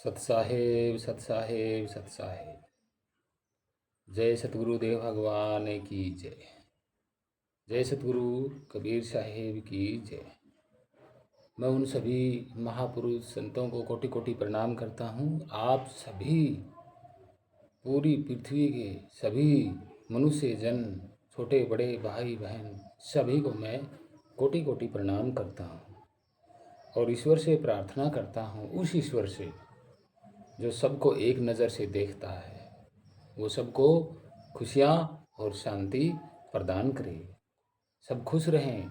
सतसाहेब सतसाहेब सतसाहेब। जय सतगुरुदेव भगवान की जय। जय सतगुरु कबीर साहेब की जय। मैं उन सभी महापुरुष संतों को कोटि कोटि प्रणाम करता हूँ। आप सभी पूरी पृथ्वी के सभी मनुष्य जन, छोटे बड़े भाई बहन सभी को मैं कोटि कोटि प्रणाम करता हूँ और ईश्वर से प्रार्थना करता हूँ, उस ईश्वर से जो सबको एक नज़र से देखता है, वो सबको खुशियाँ और शांति प्रदान करे। सब खुश रहें,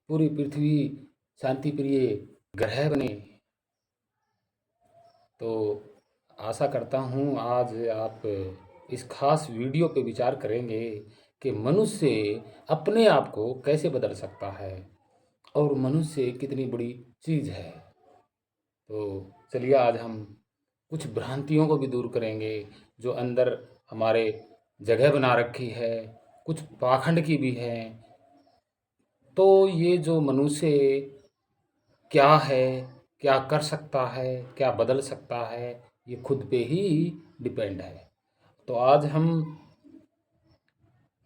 पूरी पृथ्वी शांति प्रिय ग्रह बने। तो आशा करता हूँ आज आप इस खास वीडियो पे विचार करेंगे कि मनुष्य अपने आप को कैसे बदल सकता है और मनुष्य कितनी बड़ी चीज़ है। तो चलिए आज हम कुछ भ्रांतियों को भी दूर करेंगे जो अंदर हमारे जगह बना रखी है, कुछ पाखंड की भी है। तो ये जो मनुष्य क्या है, क्या कर सकता है, क्या बदल सकता है, ये खुद पे ही डिपेंड है। तो आज हम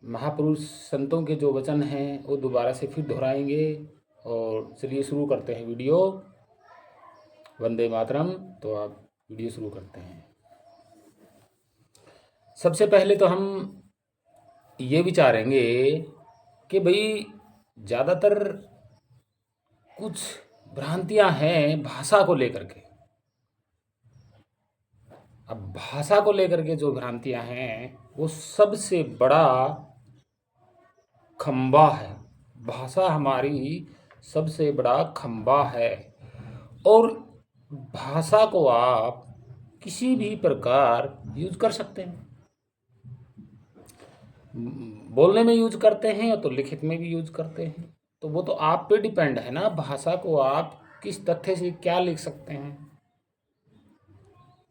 महापुरुष संतों के जो वचन हैं वो दोबारा से फिर दोहराएंगे और चलिए शुरू करते हैं वीडियो। वंदे मातरम। तो आप वीडियो शुरू करते हैं। सबसे पहले तो हम ये विचारेंगे कि भाई ज़्यादातर कुछ भ्रांतियां हैं भाषा को लेकर के। अब भाषा को लेकर के जो भ्रांतियां हैं वो सबसे बड़ा खंबा है। भाषा हमारी सबसे बड़ा खंबा है और भाषा को आप किसी भी प्रकार यूज कर सकते हैं। बोलने में यूज करते हैं तो लिखित में भी यूज करते हैं। तो वो तो आप पे डिपेंड है ना, भाषा को आप किस तथ्य से क्या लिख सकते हैं।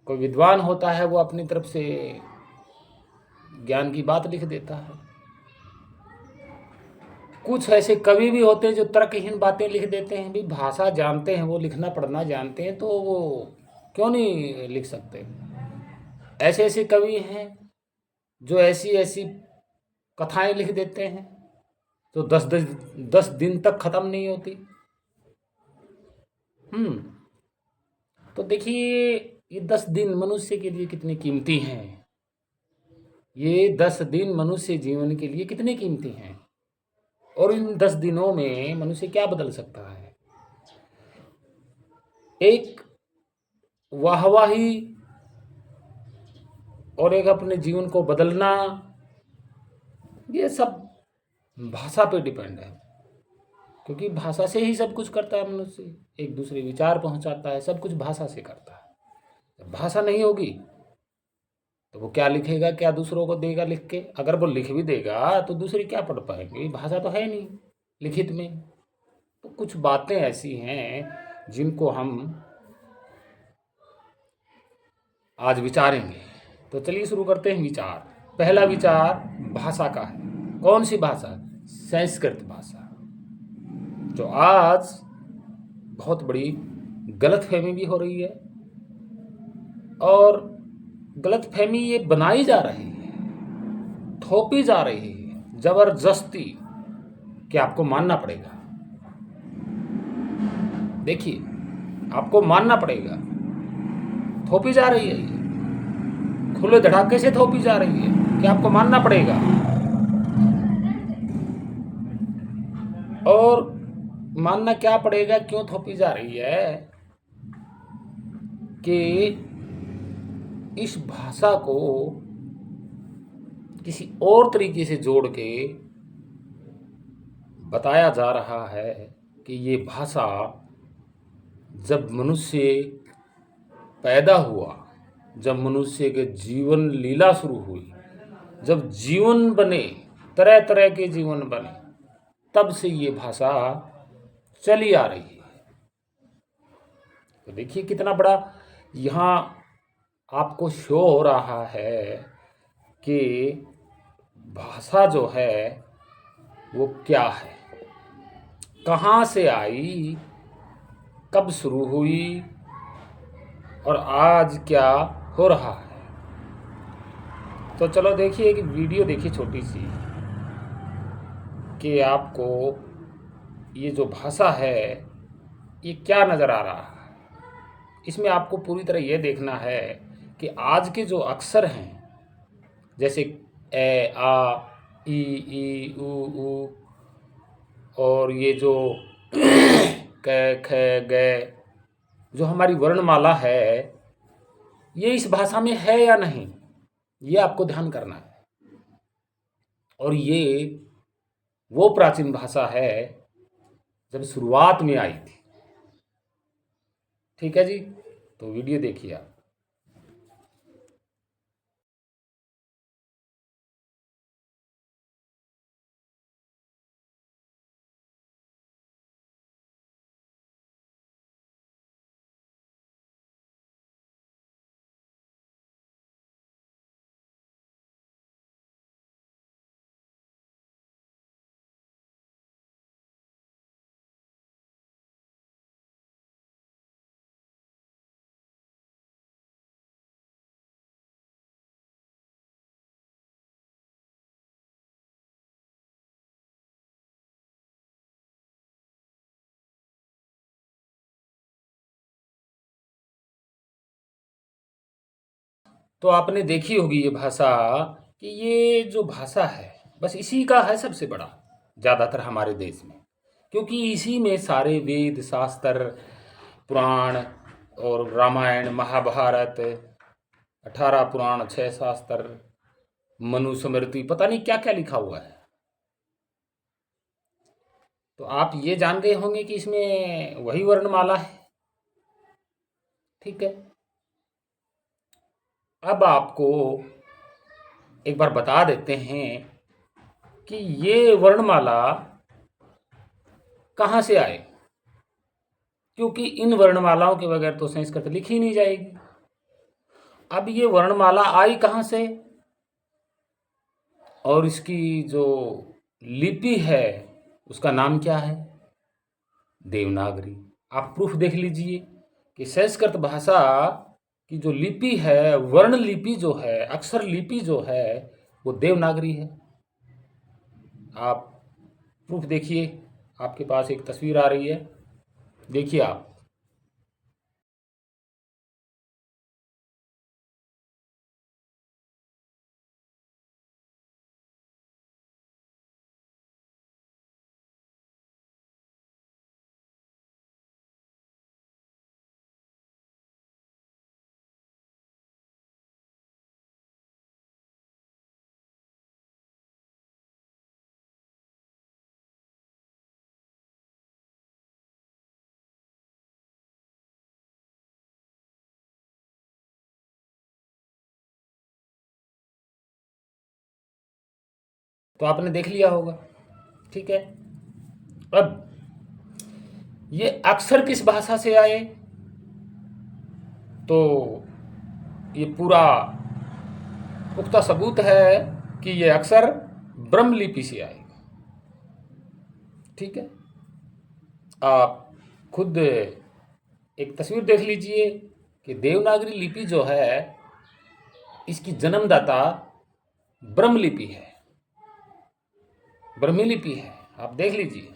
कोई विद्वान होता है वो अपनी तरफ से ज्ञान की बात लिख देता है। कुछ ऐसे कवि भी होते हैं जो तर्कहीन बातें लिख देते हैं। भी भाषा जानते हैं, वो लिखना पढ़ना जानते हैं, तो वो क्यों नहीं लिख सकते। ऐसे ऐसे कवि हैं जो ऐसी ऐसी कथाएं लिख देते हैं जो 10 दिन तक खत्म नहीं होती। तो देखिए ये 10 दिन मनुष्य के लिए कितनी कीमती हैं। ये 10 दिन मनुष्य जीवन के लिए कितने कीमती हैं और इन 10 दिनों में मनुष्य क्या बदल सकता है। एक वाहवाही और एक अपने जीवन को बदलना, ये सब भाषा पे डिपेंड है। क्योंकि भाषा से ही सब कुछ करता है मनुष्य, एक दूसरे विचार पहुंचाता है, सब कुछ भाषा से करता है। जब भाषा नहीं होगी तो वो क्या लिखेगा, क्या दूसरों को देगा लिख के। अगर वो लिख भी देगा तो दूसरे क्या पढ़ पाएंगे, भाषा तो है नहीं लिखित में। तो कुछ बातें ऐसी हैं जिनको हम आज विचारेंगे। तो चलिए शुरू करते हैं विचार। पहला विचार भाषा का है। कौन सी भाषा? संस्कृत भाषा, जो आज बहुत बड़ी गलतफहमी भी हो रही है और गलतफहमी ये बनाई जा रही है, थोपी जा रही है जबरदस्ती कि आपको मानना पड़ेगा। देखिए आपको मानना पड़ेगा, थोपी जा रही है, ये खुले धड़ाके से थोपी जा रही है कि आपको मानना पड़ेगा। और मानना क्या पड़ेगा, क्यों थोपी जा रही है कि इस भाषा को किसी और तरीके से जोड़ के बताया जा रहा है कि ये भाषा जब मनुष्य पैदा हुआ, जब मनुष्य के जीवन लीला शुरू हुई, जब जीवन बने, तरह तरह के जीवन बने, तब से ये भाषा चली आ रही है। तो देखिए कितना बड़ा यहाँ आपको शो हो रहा है कि भाषा जो है वो क्या है, कहाँ से आई, कब शुरू हुई और आज क्या हो रहा है। तो चलो देखिए एक वीडियो देखिए छोटी सी, कि आपको ये जो भाषा है ये क्या नज़र आ रहा है। इसमें आपको पूरी तरह ये देखना है कि आज के जो अक्षर हैं, जैसे ए आ ई ई उ ऊ, और ये जो क ख ग, जो हमारी वर्णमाला है, ये इस भाषा में है या नहीं, ये आपको ध्यान करना है। और ये वो प्राचीन भाषा है जब शुरुआत में आई थी। ठीक है जी, तो वीडियो देखिए आप। तो आपने देखी होगी ये भाषा, कि ये जो भाषा है बस इसी का है सबसे बड़ा, ज़्यादातर हमारे देश में, क्योंकि इसी में सारे वेद शास्त्र पुराण और रामायण महाभारत, 18 पुराण 6 शास्त्र मनुस्मृति, पता नहीं क्या क्या लिखा हुआ है। तो आप ये जान गए होंगे कि इसमें वही वर्णमाला है। ठीक है, अब आपको एक बार बता देते हैं कि ये वर्णमाला कहाँ से आए, क्योंकि इन वर्णमालाओं के बगैर तो संस्कृत लिखी नहीं जाएगी। अब ये वर्णमाला आई कहाँ से, और इसकी जो लिपि है उसका नाम क्या है, देवनागरी। आप प्रूफ देख लीजिए कि संस्कृत भाषा की जो लिपि है, वर्ण लिपि जो है, अक्षर लिपि जो है, वो देवनागरी है। आप प्रूफ देखिए, आपके पास एक तस्वीर आ रही है, देखिए आप। तो आपने देख लिया होगा। ठीक है, अब ये अक्षर किस भाषा से आए, तो ये पूरा पुख्ता सबूत है कि ये अक्षर ब्रह्मलिपि से आए। ठीक है, आप खुद एक तस्वीर देख लीजिए कि देवनागरी लिपि जो है इसकी जन्मदाता ब्रह्मलिपि है, ब्रह्मी लिपि है। आप देख लीजिए।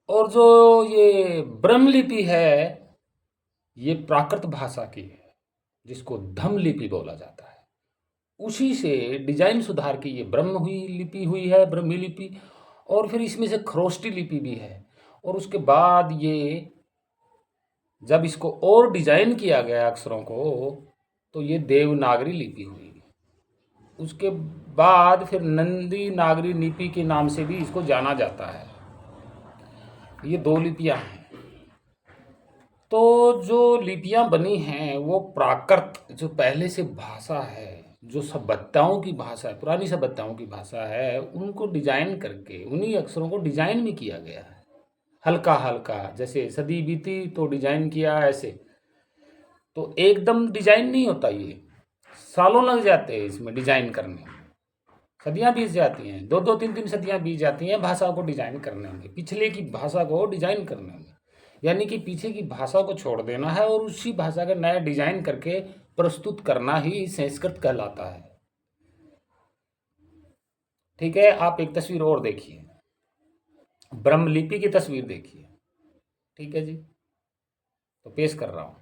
और जो ये ब्रह्मलिपि है ये प्राकृत भाषा की है, जिसको धम्म लिपि बोला जाता है। उसी से डिजाइन सुधार की ये ब्रह्म हुई लिपि हुई है, ब्रह्मी लिपि। और फिर इसमें से खरोष्टी लिपि भी है, और उसके बाद ये जब इसको और डिजाइन किया गया अक्षरों को, तो ये देवनागरी लिपि हुई। उसके बाद फिर नंदी नागरी लिपि के नाम से भी इसको जाना जाता है। ये 2 लिपियां हैं। तो जो लिपियां बनी हैं वो प्राकृत, जो पहले से भाषा है, जो सभ्यताओं की भाषा है, पुरानी सभ्यताओं की भाषा है, उनको डिजाइन करके उन्हीं अक्षरों को डिजाइन भी किया गया है हल्का हल्का। जैसे सदी बीती तो डिजाइन किया ऐसे, तो एकदम डिजाइन नहीं होता ये, सालों लग जाते हैं इसमें डिजाइन करने में। सदियां बीत जाती हैं, 2-2 3-3 सदियां बीत जाती हैं भाषा को डिजाइन करने में, पिछले की भाषा को डिजाइन करने में। यानी कि पीछे की भाषा को छोड़ देना है और उसी भाषा का नया डिजाइन करके प्रस्तुत करना ही संस्कृत कहलाता है। ठीक है, आप एक तस्वीर और देखिए, ब्रह्मलिपि की तस्वीर देखिए। ठीक है जी, तो पेश कर रहा हूं।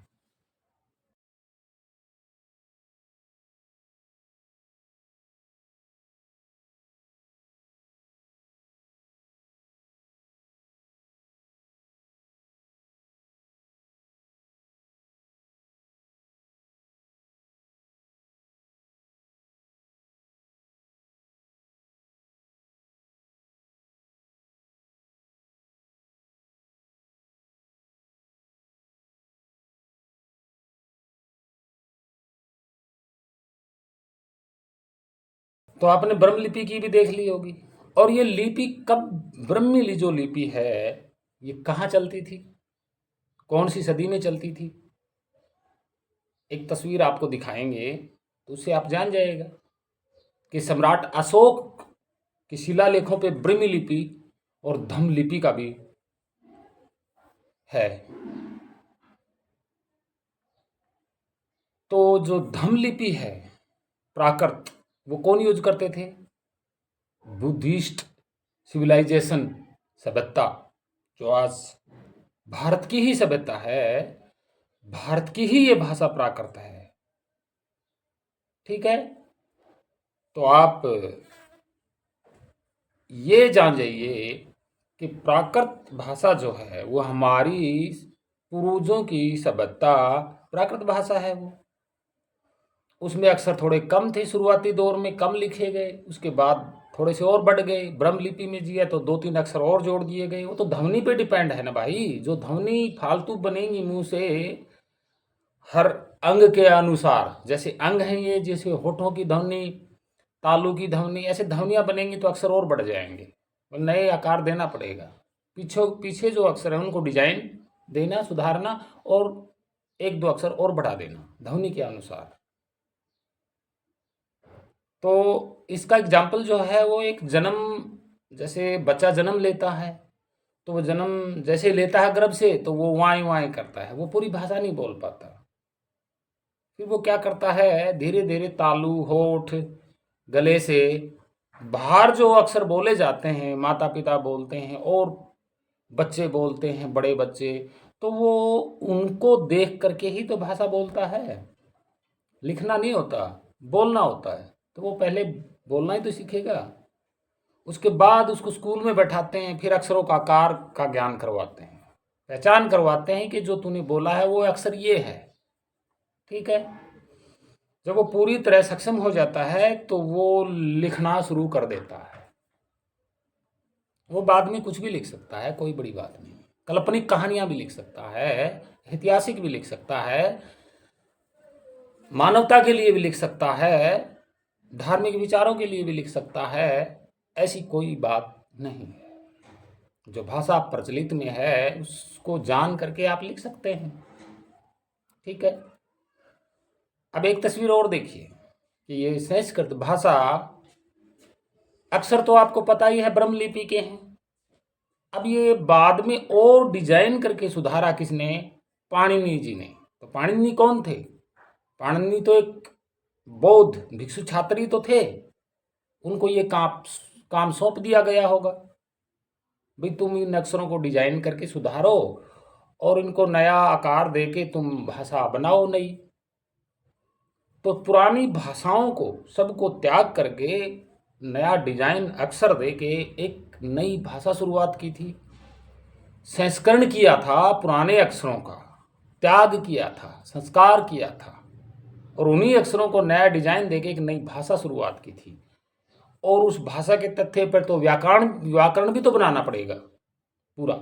तो आपने ब्रह्मलिपि की भी देख ली होगी। और ये लिपि कब, ब्रह्मी जो लिपि है ये कहाँ चलती थी, कौन सी सदी में चलती थी? एक तस्वीर आपको दिखाएंगे तो उससे आप जान जाएगा कि सम्राट अशोक के शिलालेखों पे ब्रह्मी लिपि और धम्म लिपि का भी है। तो जो धम्म लिपि है प्राकृत, वो कौन यूज करते थे? बुद्धिस्ट सिविलाइजेशन, सभ्यता, जो आज भारत की ही सभ्यता है, भारत की ही ये भाषा प्राकृत है। ठीक है, तो आप ये जान जाइए कि प्राकृत भाषा जो है वो हमारी पूर्वजों की सभ्यता प्राकृत भाषा है। वो उसमें अक्षर थोड़े कम थे, शुरुआती दौर में कम लिखे गए, उसके बाद थोड़े से और बढ़ गए। ब्रह्मलिपि में जिया तो 2-3 अक्षर और जोड़ दिए गए। वो तो ध्वनि पे डिपेंड है ना भाई, जो ध्वनि फालतू बनेंगी मुंह से हर अंग के अनुसार, जैसे अंग है ये, जैसे होठों की ध्वनि, तालु की ध्वनि, ऐसे ध्वनियां बनेंगी तो अक्षर और बढ़ जाएंगे, नए आकार देना पड़ेगा। पीछे पीछे जो अक्षर है उनको डिजाइन देना, सुधारना और 1-2 अक्षर और बढ़ा देना ध्वनि के अनुसार। तो इसका एग्जाम्पल जो है वो एक जन्म, जैसे बच्चा जन्म लेता है तो वो जन्म जैसे लेता है गर्भ से तो वो वाई वाई करता है, वो पूरी भाषा नहीं बोल पाता। फिर वो क्या करता है, धीरे धीरे तालु, होठ, गले से बाहर जो अक्षर बोले जाते हैं, माता पिता बोलते हैं और बच्चे बोलते हैं, बड़े बच्चे, तो वो उनको देख करके ही तो भाषा बोलता है। लिखना नहीं होता, बोलना होता है। तो वो पहले बोलना ही तो सीखेगा, उसके बाद उसको स्कूल में बैठाते हैं, फिर अक्षरों का आकार का ज्ञान करवाते हैं, पहचान करवाते हैं कि जो तूने बोला है वो अक्षर ये है। ठीक है, जब वो पूरी तरह सक्षम हो जाता है तो वो लिखना शुरू कर देता है। वो बाद में कुछ भी लिख सकता है, कोई बड़ी बात नहीं। काल्पनिक कहानियां भी लिख सकता है, ऐतिहासिक भी लिख सकता है, मानवता के लिए भी लिख सकता है, धार्मिक विचारों के लिए भी लिख सकता है। ऐसी कोई बात नहीं है। जो भाषा प्रचलित में है उसको जान करके आप लिख सकते हैं। ठीक है, अब एक तस्वीर और देखिए कि ये संस्कृत भाषा, अक्षर तो आपको पता ही है ब्रह्मलिपि के हैं। अब ये बाद में और डिजाइन करके सुधारा किसने? पाणिनि जी ने। तो पाणिनि कौन थे? पाणिनि तो एक बौद्ध भिक्षु छात्र ही तो थे। उनको ये काम सौंप दिया गया होगा, भाई तुम इन अक्षरों को डिजाइन करके सुधारो और इनको नया आकार देके तुम भाषा बनाओ नई। तो पुरानी भाषाओं को सबको त्याग करके नया डिजाइन अक्षर देके एक नई भाषा शुरुआत की थी। संस्करण किया था पुराने अक्षरों का, त्याग किया था, संस्कार किया था। और उन्हीं अक्षरों को नया डिजाइन देके एक नई भाषा शुरुआत की थी। और उस भाषा के तथ्य पर तो व्याकरण व्याकरण भी तो बनाना पड़ेगा पूरा।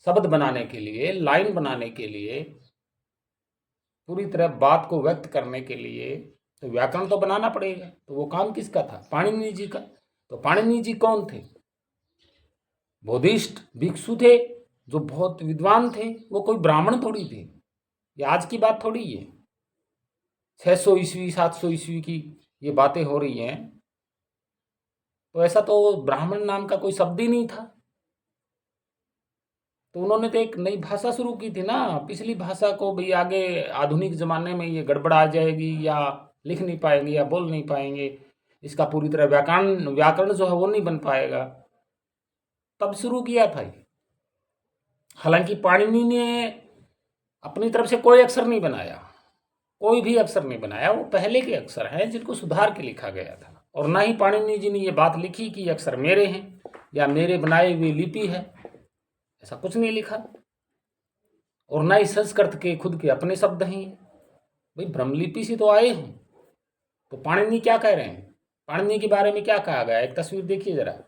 शब्द बनाने के लिए, लाइन बनाने के लिए, पूरी तरह बात को व्यक्त करने के लिए तो व्याकरण तो बनाना पड़ेगा। तो वो काम किसका था? पाणिनि जी का। तो पाणिनि जी कौन थे? बोधिष्ट भिक्षु थे, जो बहुत विद्वान थे। वो कोई ब्राह्मण थोड़ी थे। ये आज की बात थोड़ी है, 600 ईस्वी 700 ईस्वी की ये बातें हो रही हैं। तो ऐसा तो ब्राह्मण नाम का कोई शब्द ही नहीं था। तो उन्होंने तो एक नई भाषा शुरू की थी ना। पिछली भाषा को भाई आगे आधुनिक ज़माने में ये गड़बड़ आ जाएगी, या लिख नहीं पाएंगे, या बोल नहीं पाएंगे, इसका पूरी तरह व्याकरण व्याकरण जो है वो नहीं बन पाएगा, तब शुरू किया था ये। हालांकि पाणिनि ने अपनी तरफ से कोई अक्षर नहीं बनाया, कोई भी अक्षर नहीं बनाया। वो पहले के अक्षर हैं जिनको सुधार के लिखा गया था। और ना ही पाणिनि जी ने ये बात लिखी कि ये अक्षर मेरे हैं या मेरे बनाए हुए लिपि है, ऐसा कुछ नहीं लिखा। और ना ही संस्कृत के खुद के अपने शब्द हैं। भाई ब्रह्मलिपि से तो आए हैं। तो पाणिनि क्या कह रहे हैं? पाणिनि के बारे में क्या कहा गया? एक तस्वीर देखिए जरा।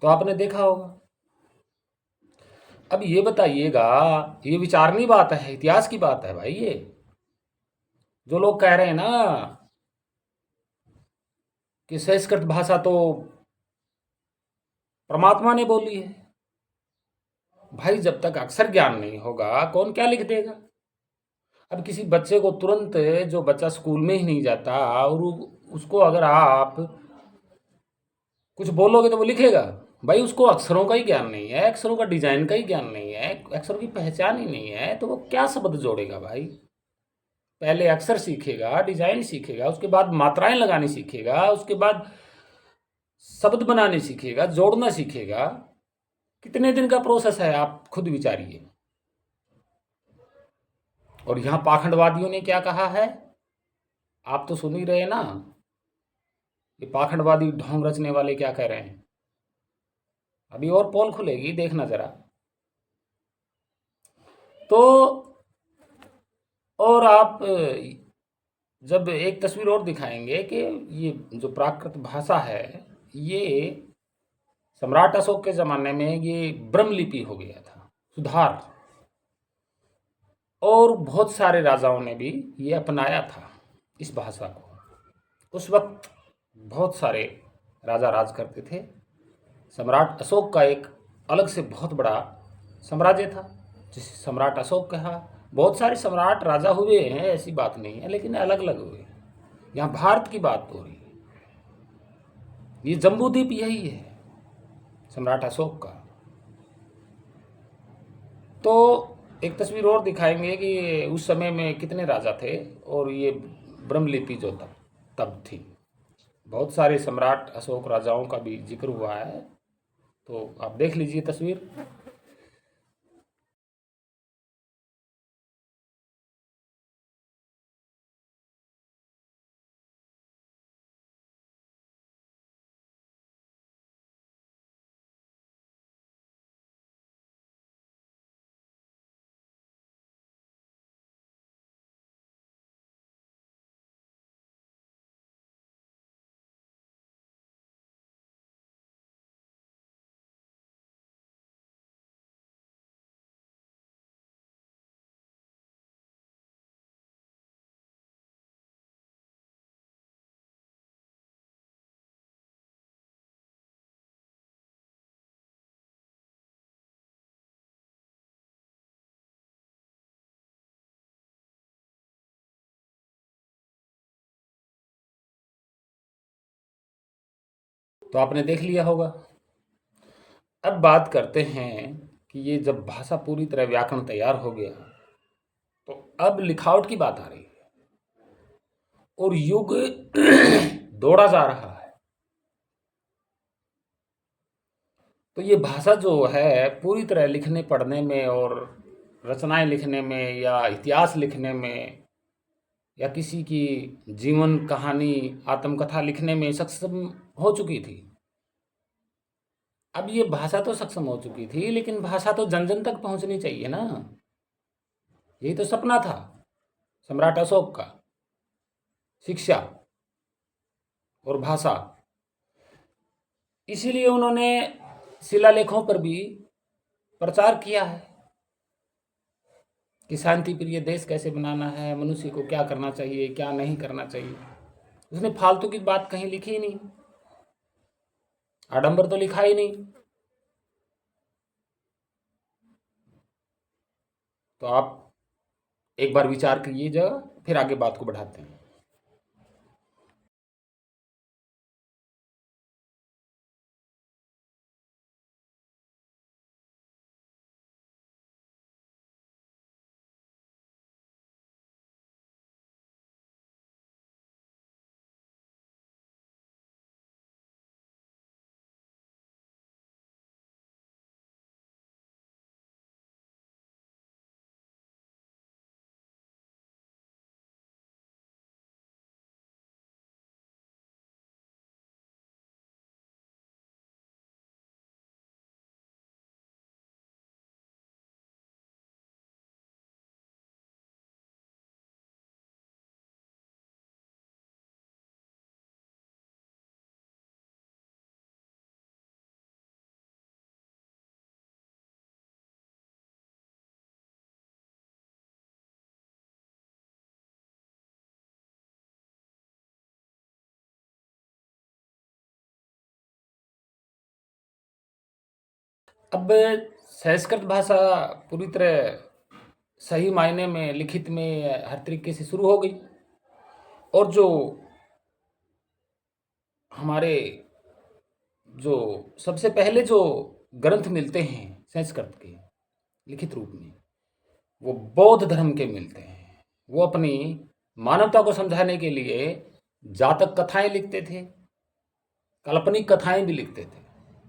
तो आपने देखा होगा। अब ये बताइएगा, ये विचारनीय बात है, इतिहास की बात है भाई। ये जो लोग कह रहे हैं ना कि संस्कृत भाषा तो परमात्मा ने बोली है, भाई जब तक अक्षर ज्ञान नहीं होगा कौन क्या लिख देगा? अब किसी बच्चे को तुरंत, जो बच्चा स्कूल में ही नहीं जाता, और उसको अगर आप कुछ बोलोगे तो वो लिखेगा? भाई उसको अक्षरों का ही ज्ञान नहीं है, अक्षरों का डिजाइन का ही ज्ञान नहीं है, अक्षरों की पहचान ही नहीं है, तो वो क्या शब्द जोड़ेगा भाई? पहले अक्षर सीखेगा, डिजाइन सीखेगा, उसके बाद मात्राएं लगानी सीखेगा, उसके बाद शब्द बनाने सीखेगा, जोड़ना सीखेगा। कितने दिन का प्रोसेस है, आप खुद विचारिए। और यहां पाखंडवादियों ने क्या कहा है, आप तो सुन ही रहे ना। ये पाखंडवादी ढोंग रचने वाले क्या कह रहे हैं। अभी और पोल खुलेगी, देखना जरा। तो और आप जब एक तस्वीर और दिखाएंगे कि ये जो प्राकृत भाषा है, ये सम्राट अशोक के ज़माने में ये ब्रह्मलिपि हो गया था, सुधार। और बहुत सारे राजाओं ने भी ये अपनाया था इस भाषा को। उस वक्त बहुत सारे राजा राज करते थे। सम्राट अशोक का एक अलग से बहुत बड़ा साम्राज्य था जिसे सम्राट अशोक कहा। बहुत सारे सम्राट राजा हुए हैं, ऐसी बात नहीं है, लेकिन अलग अलग हुए। यहाँ भारत की बात हो रही है। ये जम्बूद्वीप यही है, सम्राट अशोक का। तो एक तस्वीर और दिखाएंगे कि उस समय में कितने राजा थे, और ये ब्रह्मलिपि जो तब तब थी। बहुत सारे सम्राट अशोक राजाओं का भी जिक्र हुआ है, तो आप देख लीजिए तस्वीर। तो आपने देख लिया होगा। अब बात करते हैं कि ये जब भाषा पूरी तरह व्याकरण तैयार हो गया तो अब लिखावट की बात आ रही है और युग दौड़ा जा रहा है। तो ये भाषा जो है पूरी तरह लिखने पढ़ने में और रचनाएं लिखने में या इतिहास लिखने में या किसी की जीवन कहानी आत्मकथा लिखने में सक्षम हो चुकी थी। अब ये भाषा तो सक्षम हो चुकी थी, लेकिन भाषा तो जन जन तक पहुंचनी चाहिए ना। यही तो सपना था सम्राट अशोक का, शिक्षा और भाषा। इसीलिए उन्होंने शिलालेखों पर भी प्रचार किया है कि शांति प्रिय देश कैसे बनाना है, मनुष्य को क्या करना चाहिए क्या नहीं करना चाहिए। उसने फालतू की बात कहीं लिखी ही नहीं, आडंबर तो लिखा ही नहीं। तो आप एक बार विचार कीजिएगा, फिर आगे बात को बढ़ाते हैं। अब संस्कृत भाषा पूरी तरह सही मायने में लिखित में हर तरीके से शुरू हो गई और जो हमारे जो सबसे पहले जो ग्रंथ मिलते हैं संस्कृत के लिखित रूप में वो बौद्ध धर्म के मिलते हैं। वो अपनी मानवता को समझाने के लिए जातक कथाएं लिखते थे, काल्पनिक कथाएं भी लिखते थे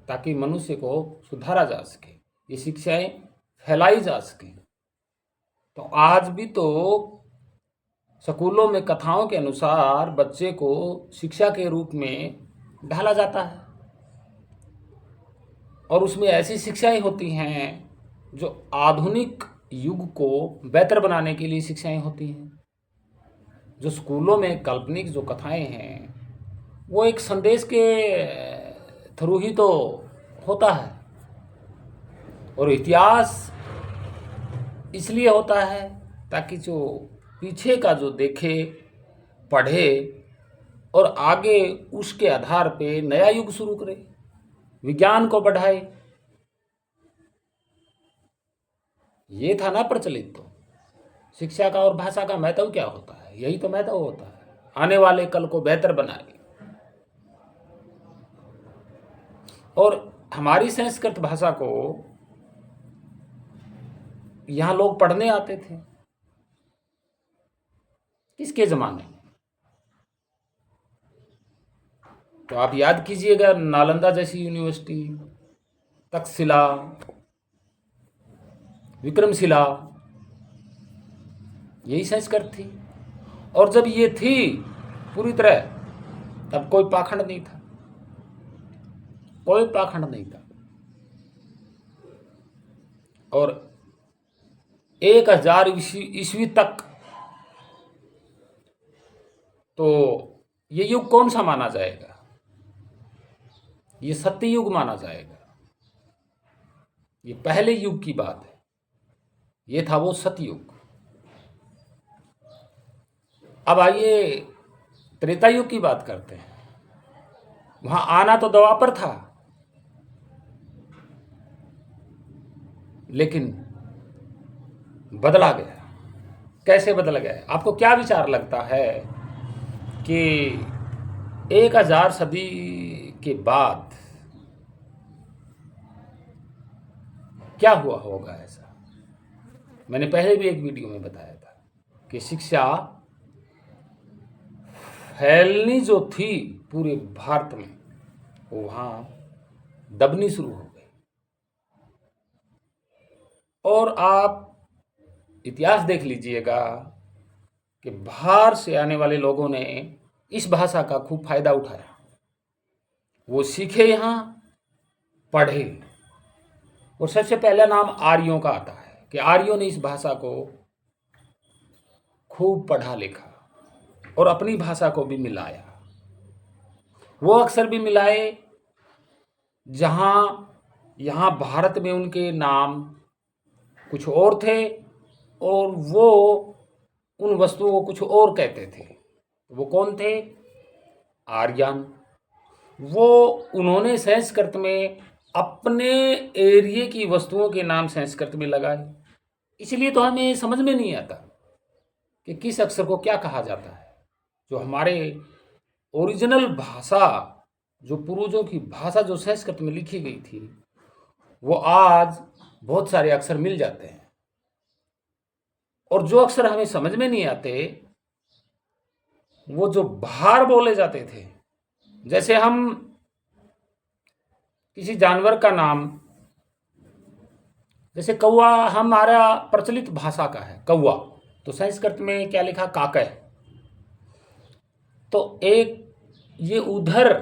ताकि मनुष्य को सुधारा जा सके, ये शिक्षाएं फैलाई जा सके। तो आज भी तो स्कूलों में कथाओं के अनुसार बच्चे को शिक्षा के रूप में ढाला जाता है और उसमें ऐसी शिक्षाएं होती हैं जो आधुनिक युग को बेहतर बनाने के लिए शिक्षाएं होती हैं। जो स्कूलों में काल्पनिक जो कथाएं हैं वो एक संदेश के थ्रू ही तो होता है और इतिहास इसलिए होता है ताकि जो पीछे का जो देखे पढ़े और आगे उसके आधार पे नया युग शुरू करे, विज्ञान को बढ़ाए। ये था ना प्रचलित। तो शिक्षा का और भाषा का महत्व क्या होता है? यही तो महत्व होता है, आने वाले कल को बेहतर बनाए। और हमारी संस्कृत भाषा को यहाँ लोग पढ़ने आते थे किसके जमाने में? तो आप याद कीजिएगा, नालंदा जैसी यूनिवर्सिटी, तक्षशिला, विक्रमशिला, यही संस्कृत थी। और जब ये थी पूरी तरह तब कोई पाखंड नहीं था, कोई पाखंड नहीं था। और 1000 ईस्वी तक तो ये युग कौन सा माना जाएगा? ये सत्ययुग माना जाएगा। ये पहले युग की बात है, ये था वो सतयुग। अब आइए त्रेता युग की बात करते हैं। वहां आना तो द्वापर था, लेकिन बदला गया। कैसे बदल गया? आपको क्या विचार लगता है कि 1000 सदी के बाद क्या हुआ होगा ऐसा। मैंने पहले भी एक वीडियो में बताया था कि शिक्षा फैलनी जो थी पूरे भारत में, वो वहाँ दबनी शुरू हो गई। और आप इतिहास देख लीजिएगा कि बाहर से आने वाले लोगों ने इस भाषा का खूब फायदा उठाया। वो सीखे यहाँ, पढ़े, और सबसे पहला नाम आर्यों का आता है कि आर्यों ने इस भाषा को खूब पढ़ा लिखा और अपनी भाषा को भी मिलाया। वो अक्षर भी मिलाए जहाँ यहाँ भारत में उनके नाम कुछ और थे और वो उन वस्तुओं को कुछ और कहते थे। वो कौन थे? आर्यन। वो उन्होंने संस्कृत में अपने एरिया की वस्तुओं के नाम संस्कृत में लगाए। इसलिए तो हमें समझ में नहीं आता कि किस अक्षर को क्या कहा जाता है। जो हमारे ओरिजिनल भाषा, जो पूर्वजों की भाषा जो संस्कृत में लिखी गई थी, वो आज बहुत सारे अक्षर मिल जाते हैं। और जो अक्षर हमें समझ में नहीं आते, वो जो बाहर बोले जाते थे, जैसे हम किसी जानवर का नाम, जैसे कौवा हमारा प्रचलित भाषा का है कौवा, तो संस्कृत में क्या लिखा? काकय। तो एक ये उधर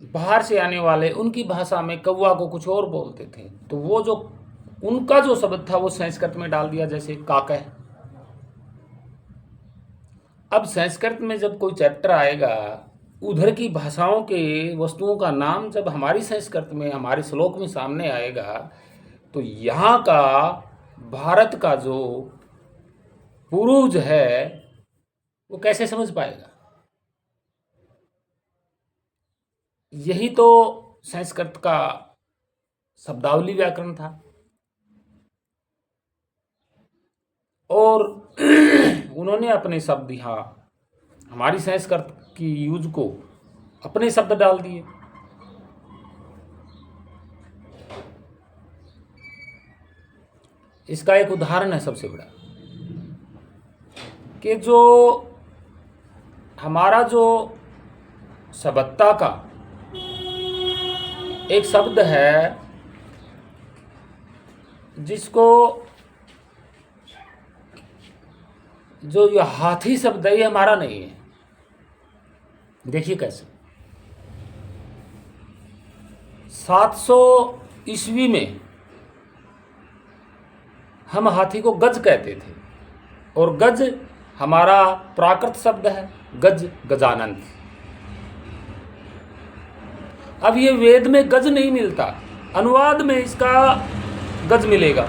बाहर से आने वाले उनकी भाषा में कौवा को कुछ और बोलते थे, तो वो जो उनका जो शब्द था वो संस्कृत में डाल दिया, जैसे काकय। अब संस्कृत में जब कोई चैप्टर आएगा, उधर की भाषाओं के वस्तुओं का नाम जब हमारी संस्कृत में, हमारे श्लोक में सामने आएगा, तो यहाँ का भारत का जो पूर्वज है वो कैसे समझ पाएगा? यही तो संस्कृत का शब्दावली व्याकरण था। और उन्होंने अपने शब्द यहाँ हमारी संस्कृत की यूज को अपने शब्द डाल दिए। इसका एक उदाहरण है सबसे बड़ा कि जो हमारा जो सभ्यता का एक शब्द है जिसको जो ये हाथी शब्द है, ये हमारा नहीं है। देखिए कैसे 700 ईस्वी में हम हाथी को गज कहते थे, और गज हमारा प्राकृत शब्द है, गज, गजानन। अब ये वेद में गज नहीं मिलता, अनुवाद में इसका गज मिलेगा।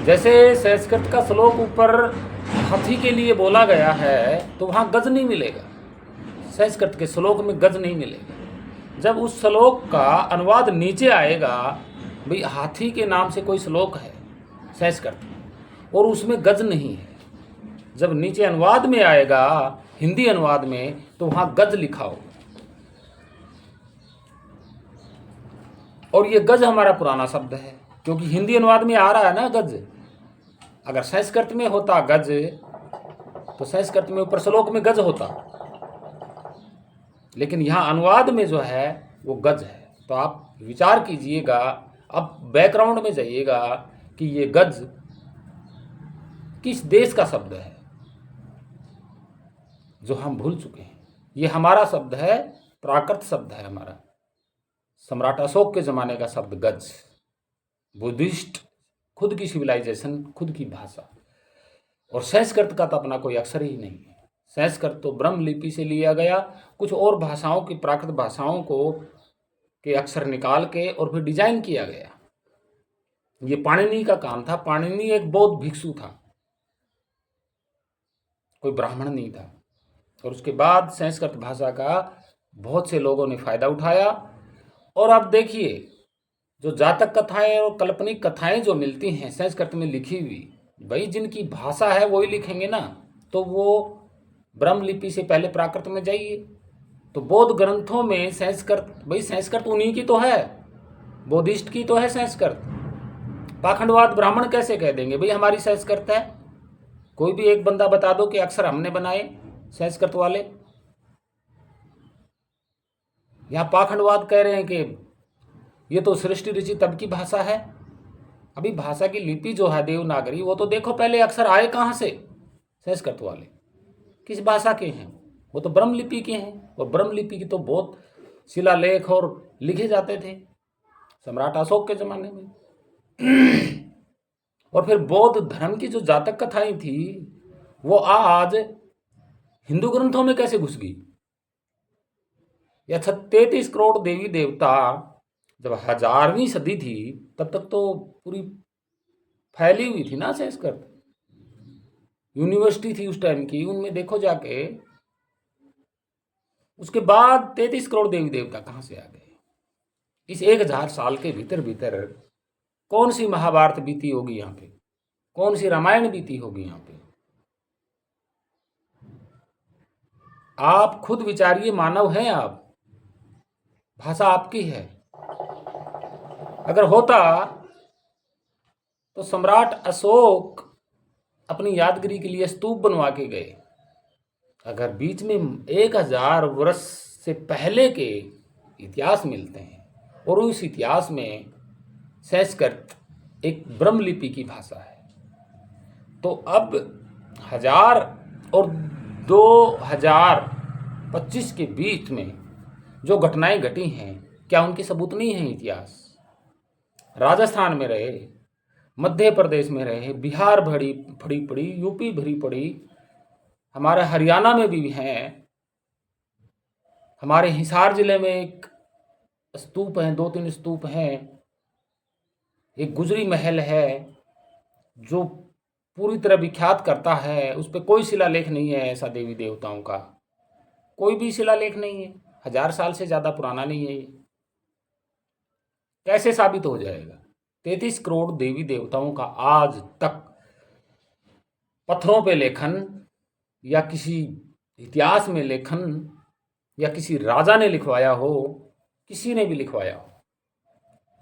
जैसे संस्कृत का श्लोक ऊपर हाथी के लिए बोला गया है, तो वहाँ गज नहीं मिलेगा, संस्कृत के श्लोक में गज नहीं मिलेगा। जब उस श्लोक का अनुवाद नीचे आएगा, भाई हाथी के नाम से कोई श्लोक है संस्कृत और उसमें गज नहीं है, जब नीचे अनुवाद में आएगा हिंदी अनुवाद में, तो वहाँ गज लिखा हो। और ये गज हमारा पुराना शब्द है, क्योंकि हिंदी अनुवाद में आ रहा है ना गज। अगर संस्कृत में होता गज, तो संस्कृत में ऊपर श्लोक में गज होता, लेकिन यहाँ अनुवाद में जो है वो गज है। तो आप विचार कीजिएगा, अब बैकग्राउंड में जाइएगा कि ये गज किस देश का शब्द है जो हम भूल चुके हैं। ये हमारा शब्द है, प्राकृत शब्द है हमारा, सम्राट अशोक के ज़माने का शब्द गज। बुद्धिस्ट खुद की सिविलाइजेशन, खुद की भाषा। और संस्कृत का तो अपना कोई अक्षर ही नहीं है। संस्कृत तो ब्रह्म लिपि से लिया गया, कुछ और भाषाओं की, प्राकृत भाषाओं को के अक्षर निकाल के और फिर डिजाइन किया गया। ये पाणिनि का काम था। पाणिनि एक बौद्ध भिक्षु था, कोई ब्राह्मण नहीं था। और उसके बाद संस्कृत भाषा का बहुत से लोगों ने फायदा उठाया। और अब देखिए, जो जातक कथाएं और काल्पनिक कथाएं जो मिलती हैं संस्कृत में लिखी हुई, भाई जिनकी भाषा है वही लिखेंगे ना, तो वो ब्रह्म लिपि से पहले प्राकृत में जाइए तो बौद्ध ग्रंथों में संस्कृत, भाई संस्कृत उन्हीं की तो है, बोधिस्ट की तो है संस्कृत। पाखंडवाद ब्राह्मण कैसे कह देंगे भाई हमारी संस्कृत है? कोई भी एक बंदा बता दो कि अक्षर हमने बनाए संस्कृत वाले। यहाँ पाखंडवाद कह रहे हैं कि ये तो सृष्टि ऋषि तब की भाषा है। अभी भाषा की लिपि जो है देवनागरी, वो तो देखो पहले अक्षर आए कहाँ से? संस्कृत वाले किस भाषा के हैं? वो तो ब्रह्म लिपि के हैं। और ब्रह्म लिपि की तो बहुत शिलालेख और लिखे जाते थे सम्राट अशोक के जमाने में। और फिर बौद्ध धर्म की जो जातक कथाएं थी वो आज हिंदू ग्रंथों में कैसे घुस गई? या 33 करोड़ देवी देवता जब 1000वीं सदी थी तब तक तो पूरी फैली हुई थी ना संस्कृत। यूनिवर्सिटी थी उस टाइम की, उनमें देखो जाके। उसके बाद 33 करोड़ देवी देवता कहाँ से आ गए? इस 1000 साल के भीतर भीतर कौन सी महाभारत बीती होगी यहाँ पे? कौन सी रामायण बीती होगी यहाँ पे? आप खुद विचारिए, मानव हैं आप, भाषा आपकी है। अगर होता तो सम्राट अशोक अपनी यादगिरी के लिए स्तूप बनवा के गए। अगर बीच में 1000 वर्ष से पहले के इतिहास मिलते हैं और उस इतिहास में संस्कृत एक ब्रह्म लिपि की भाषा है, तो अब 1000 और 2025 के बीच में जो घटनाएं घटी हैं, क्या उनके सबूत नहीं है इतिहास? राजस्थान में रहे, मध्य प्रदेश में रहे, बिहार भरी पड़ी, यूपी भरी पड़ी, हमारे हरियाणा में भी हैं। हमारे हिसार जिले में एक स्तूप हैं, 2-3 स्तूप हैं। एक गुजरी महल है जो पूरी तरह विख्यात करता है, उस पर कोई शिलालेख नहीं है ऐसा देवी देवताओं का, कोई भी शिलालेख नहीं है। 1000 साल से ज्यादा पुराना नहीं है ये। कैसे साबित हो जाएगा? 33 करोड़ देवी देवताओं का आज तक पत्थरों पे लेखन या किसी इतिहास में लेखन या किसी राजा ने लिखवाया हो, किसी ने भी लिखवाया हो,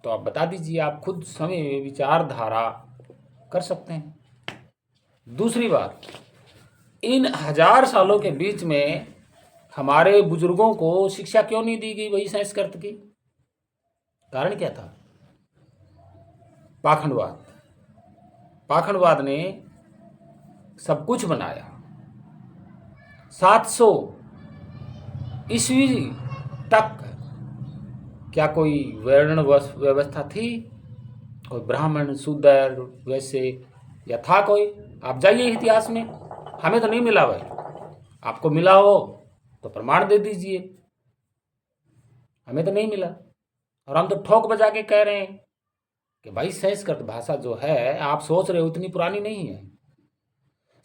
तो आप बता दीजिए। आप खुद समय विचारधारा कर सकते हैं। दूसरी बात, इन 1000 सालों के बीच में हमारे बुजुर्गों को शिक्षा क्यों नहीं दी गई वही संस्कृत की? कारण क्या था? पाखंडवाद। पाखंडवाद ने सब कुछ बनाया। 700 ईस्वी तक क्या कोई वर्ण व्यवस्था थी? कोई ब्राह्मण शूद्र वैसे या था कोई? आप जाइए इतिहास में, हमें तो नहीं मिला भाई। आपको मिला हो तो प्रमाण दे दीजिए। हमें तो नहीं मिला। और हम तो ठोक बजा के कह रहे हैं कि भाई संस्कृत भाषा जो है, आप सोच रहे हो इतनी पुरानी नहीं है।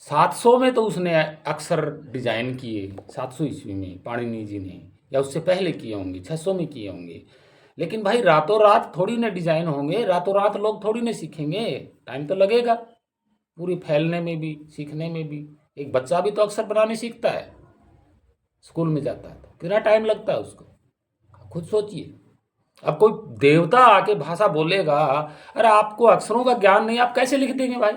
700 में तो उसने अक्षर डिजाइन किए, 700 ईस्वी में पाणिनि जी ने, या उससे पहले किए होंगे, 600 में किए होंगे। लेकिन भाई रातों रात थोड़ी ना डिजाइन होंगे, रातों रात लोग थोड़ी ना सीखेंगे। टाइम तो लगेगा पूरी फैलने में भी, सीखने में भी। एक बच्चा भी तो अक्षर बनाने सीखता है, स्कूल में जाता है, तो कितना टाइम लगता है उसको? खुद सोचिए। अब कोई देवता आके भाषा बोलेगा, अरे आपको अक्षरों का ज्ञान नहीं, आप कैसे लिख देंगे भाई?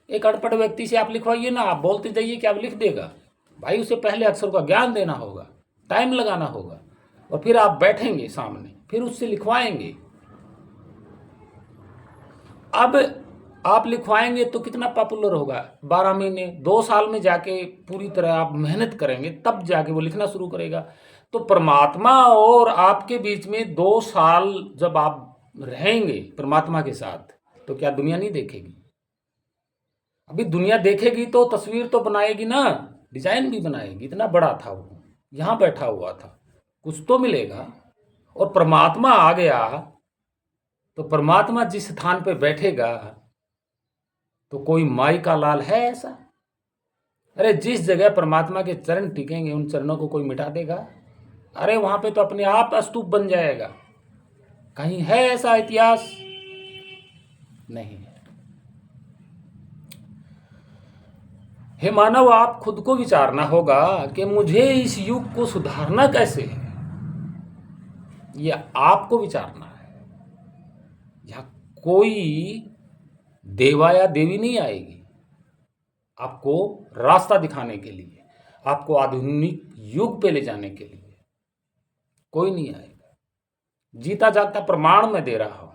एक अनपढ़ व्यक्ति से आप लिखवाइए ना, आप बोलते जाइए कि आप लिख देगा। भाई उसे पहले अक्षरों का ज्ञान देना होगा, टाइम लगाना होगा, और फिर आप बैठेंगे सामने, फिर उससे लिखवाएंगे। अब आप लिखवाएंगे तो कितना पॉपुलर होगा? 12 महीने 2 साल में जाके पूरी तरह आप मेहनत करेंगे, तब जाके वो लिखना शुरू करेगा। तो परमात्मा और आपके बीच में 2 साल जब आप रहेंगे परमात्मा के साथ, तो क्या दुनिया नहीं देखेगी? अभी दुनिया देखेगी तो तस्वीर तो बनाएगी ना, डिजाइन भी बनाएगी। इतना बड़ा था वो, यहाँ बैठा हुआ था, कुछ तो मिलेगा। और परमात्मा आ गया तो परमात्मा जिस स्थान पे बैठेगा, तो कोई माई का लाल है ऐसा? अरे जिस जगह परमात्मा के चरण टिकेंगे, उन चरणों को कोई मिटा देगा? अरे वहां पे तो अपने आप स्तूप बन जाएगा। कहीं है ऐसा इतिहास? नहीं है। हे मानव, आप खुद को विचारना होगा कि मुझे इस युग को सुधारना कैसे है। यह आपको विचारना है। यहां कोई देवा या देवी नहीं आएगी आपको रास्ता दिखाने के लिए, आपको आधुनिक युग पे ले जाने के लिए कोई नहीं आएगा। जीता जागता प्रमाण मैं दे रहा हूं।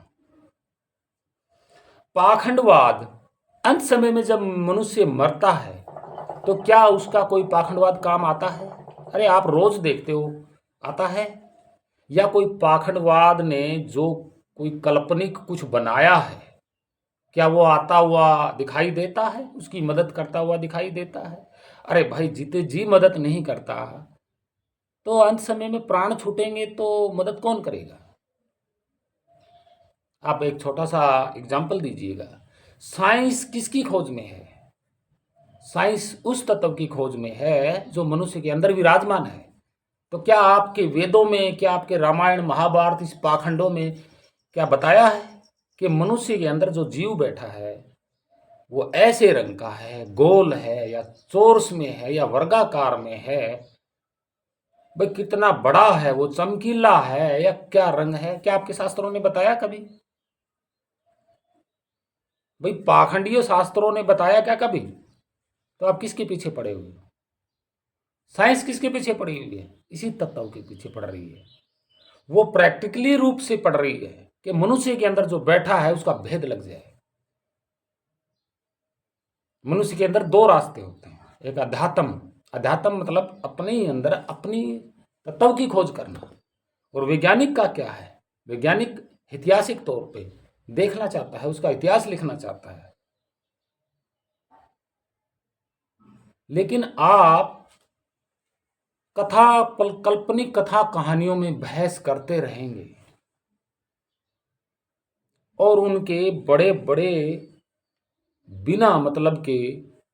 पाखंडवाद, अंत समय में जब मनुष्य मरता है तो क्या उसका कोई पाखंडवाद काम आता है? अरे आप रोज देखते हो, आता है? या कोई पाखंडवाद ने जो कोई काल्पनिक कुछ बनाया है, क्या वो आता हुआ दिखाई देता है? उसकी मदद करता हुआ दिखाई देता है? अरे भाई, जीते जी मदद नहीं करता तो अंत समय में प्राण छूटेंगे तो मदद कौन करेगा? आप एक छोटा सा एग्जाम्पल दीजिएगा। साइंस किसकी खोज में है? साइंस उस तत्व की खोज में है जो मनुष्य के अंदर विराजमान है। तो क्या आपके वेदों में, क्या आपके रामायण महाभारत इस पाखंडों में क्या बताया है कि मनुष्य के अंदर जो जीव बैठा है वो ऐसे रंग का है, गोल है या चोरस में है या वर्गाकार में है? भाई कितना बड़ा है वो, चमकीला है या क्या रंग है? क्या आपके शास्त्रों ने बताया कभी? भाई पाखंडियों शास्त्रों ने बताया क्या कभी? तो आप किसके पीछे पड़े हुए हो? साइंस किसके पीछे पड़ी हुई है? इसी तत्व के पीछे पड़ रही है। वो प्रैक्टिकली रूप से पड़ रही है कि मनुष्य के अंदर जो बैठा है उसका भेद लग जाए। मनुष्य के अंदर दो रास्ते होते हैं, एक अध्यात्म, अध्यात्म मतलब अपने ही अंदर अपनी तत्व की खोज करना, और वैज्ञानिक का क्या है? वैज्ञानिक ऐतिहासिक तौर पे देखना चाहता है, उसका इतिहास लिखना चाहता है। लेकिन आप काल्पनिक कथा कहानियों में बहस करते रहेंगे और उनके बड़े बड़े बिना मतलब के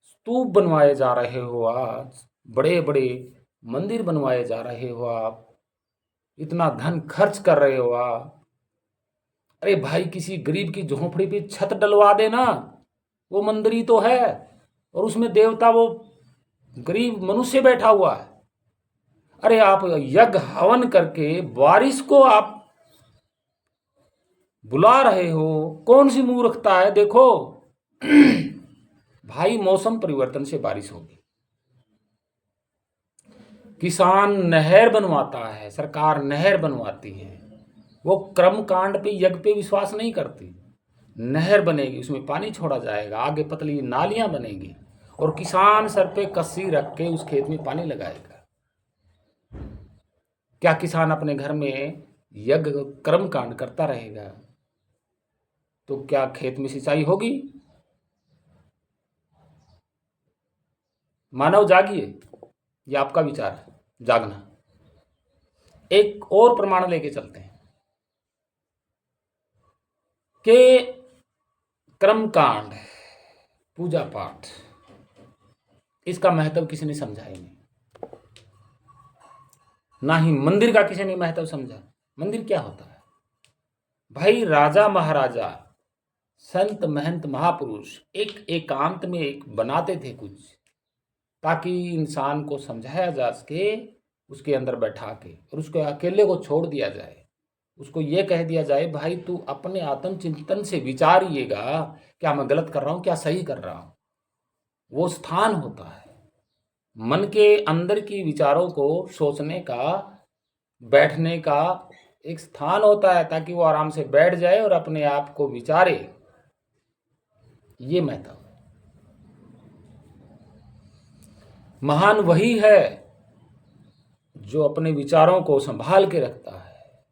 स्तूप बनवाए जा रहे हो, आज बड़े बड़े मंदिर बनवाए जा रहे हो, आप इतना धन खर्च कर रहे हो आप। अरे भाई, किसी गरीब की झोंपड़ी पे छत डलवा देना, वो मंदिर ही तो है, और उसमें देवता वो गरीब मनुष्य बैठा हुआ है। अरे आप यज्ञ हवन करके बारिश को आप बुला रहे हो, कौन सी मूर्खता है? देखो भाई, मौसम परिवर्तन से बारिश होगी, किसान नहर बनवाता है, सरकार नहर बनवाती है, वो कर्म कांड पे, यज्ञ पे विश्वास नहीं करती। नहर बनेगी, उसमें पानी छोड़ा जाएगा, आगे पतली नालियां बनेगी और किसान सर पे कस्सी रख के उस खेत में पानी लगाएगा। क्या किसान अपने घर में यज्ञ कर्म कांड करता रहेगा तो क्या खेत में सिंचाई होगी? मानव जागिए, ये आपका विचार है, जागना। एक और प्रमाण लेके चलते हैं कि कर्मकांड, पूजा पाठ, इसका महत्व किसी ने समझा ही नहीं, ना ही मंदिर का किसी ने महत्व समझा। मंदिर क्या होता है भाई? राजा महाराजा, संत महंत महापुरुष एक एकांत में एक बनाते थे कुछ, ताकि इंसान को समझाया जा सके, उसके अंदर बैठा के, और उसको अकेले को छोड़ दिया जाए। उसको ये कह दिया जाए, भाई तू अपने आत्मचिंतन से विचारिएगा, क्या मैं गलत कर रहा हूँ, क्या सही कर रहा हूँ। वो स्थान होता है मन के अंदर की विचारों को सोचने का, बैठने का एक स्थान होता है, ताकि वो आराम से बैठ जाए और अपने आप को विचारे। ये महत्व। महान वही है जो अपने विचारों को संभाल के रखता है